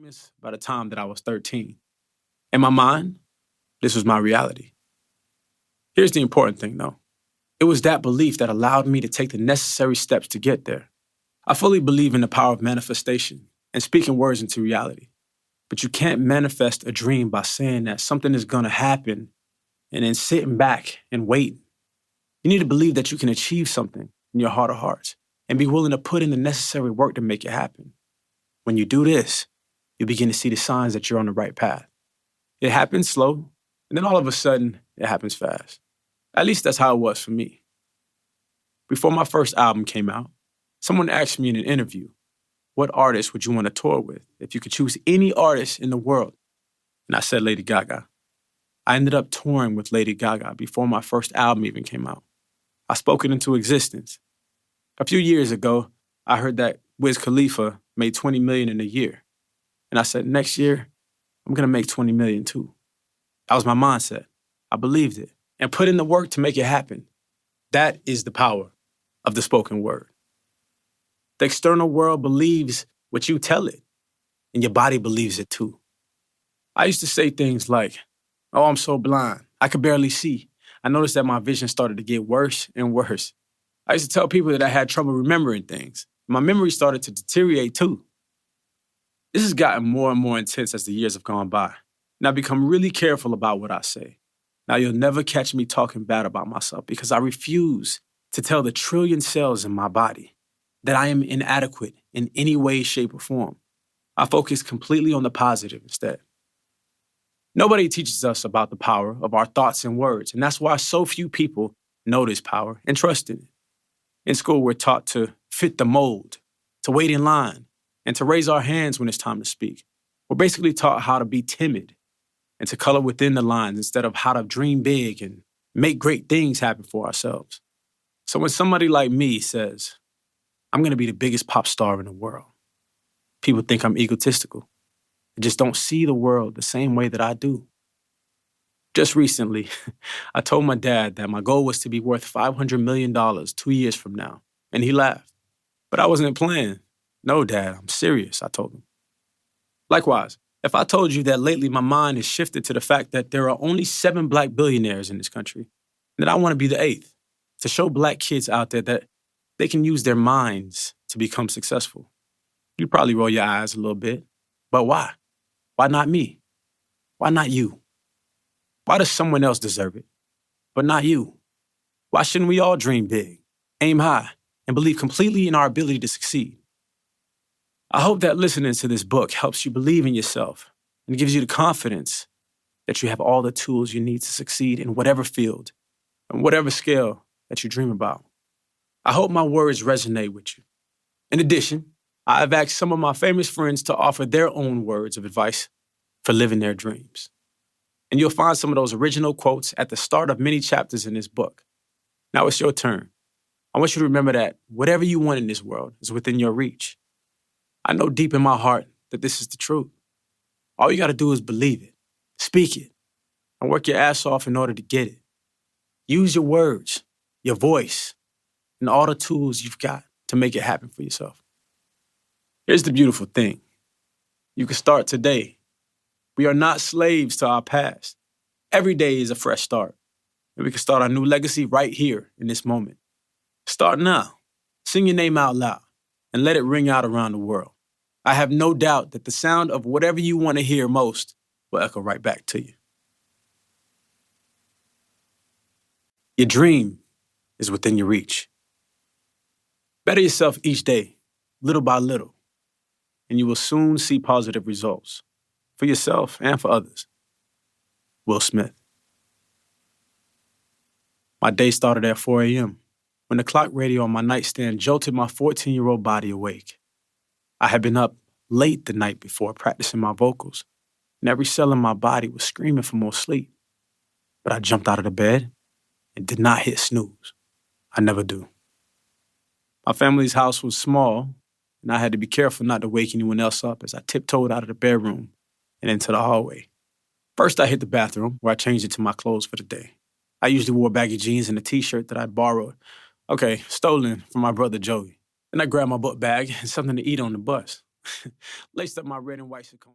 famous by the time that I was 13. In my mind, this was my reality. Here's the important thing, though. It was that belief that allowed me to take the necessary steps to get there. I fully believe in the power of manifestation and speaking words into reality. But you can't manifest a dream by saying that something is going to happen and then sitting back and waiting. You need to believe that you can achieve something in your heart of hearts and be willing to put in the necessary work to make it happen. When you do this, you begin to see the signs that you're on the right path. It happens slow, and then all of a sudden, it happens fast. At least that's how it was for me. Before my first album came out, someone asked me in an interview, what artist would you want to tour with if you could choose any artist in the world? And I said Lady Gaga. I ended up touring with Lady Gaga before my first album even came out. I spoke it into existence. A few years ago, I heard that Wiz Khalifa made $20 million in a year. And I said, next year, I'm going to make $20 million too. That was my mindset. I believed it and put in the work to make it happen. That is the power of the spoken word. The external world believes what you tell it, and your body believes it too. I used to say things like, oh, I'm so blind. I could barely see. I noticed that my vision started to get worse and worse. I used to tell people that I had trouble remembering things. My memory started to deteriorate too. This has gotten more and more intense as the years have gone by, and I've become really careful about what I say. Now, you'll never catch me talking bad about myself because I refuse to tell the trillion cells in my body that I am inadequate in any way, shape, or form. I focus completely on the positive instead. Nobody teaches us about the power of our thoughts and words, and that's why so few people know this power and trust in it. In school, we're taught to fit the mold, to wait in line, and to raise our hands when it's time to speak. We're basically taught how to be timid and to color within the lines instead of how to dream big and make great things happen for ourselves. So when somebody like me says, I'm going to be the biggest pop star in the world, people think I'm egotistical. They just don't see the world the same way that I do. Just recently, I told my dad that my goal was to be worth $500 million 2 years from now, and he laughed. But I wasn't playing. No, Dad, I'm serious, I told him. Likewise, if I told you that lately my mind has shifted to the fact that there are only 7 Black billionaires in this country, that I want to be the 8th, to show Black kids out there that they can use their minds to become successful, you'd probably roll your eyes a little bit. But why? Why not me? Why not you? Why does someone else deserve it, but not you? Why shouldn't we all dream big, aim high, and believe completely in our ability to succeed? I hope that listening to this book helps you believe in yourself and gives you the confidence that you have all the tools you need to succeed in whatever field and whatever scale that you dream about. I hope my words resonate with you. In addition, I have asked some of my famous friends to offer their own words of advice for living their dreams. And you'll find some of those original quotes at the start of many chapters in this book. Now it's your turn. I want you to remember that whatever you want in this world is within your reach. I know deep in my heart that this is the truth. All you got to do is believe it, speak it, and work your ass off in order to get it. Use your words, your voice, and all the tools you've got to make it happen for yourself. Here's the beautiful thing. You can start today. We are not slaves to our past. Every day is a fresh start, and we can start our new legacy right here in this moment. Start now. Sing your name out loud and let it ring out around the world. I have no doubt that the sound of whatever you want to hear most will echo right back to you. Your dream is within your reach. Better yourself each day, little by little, and you will soon see positive results for yourself and for others. Will Smith. My day started at 4 a.m. when the clock radio on my nightstand jolted my 14-year-old body awake. I had been up late the night before practicing my vocals, and every cell in my body was screaming for more sleep. But I jumped out of the bed and did not hit snooze. I never do. My family's house was small, and I had to be careful not to wake anyone else up as I tiptoed out of the bedroom and into the hallway. First, I hit the bathroom, where I changed into my clothes for the day. I usually wore baggy jeans and a t-shirt that I borrowed. Stolen from my brother Joey. Then I grabbed my book bag and something to eat on the bus. Laced up my red and white Saucony.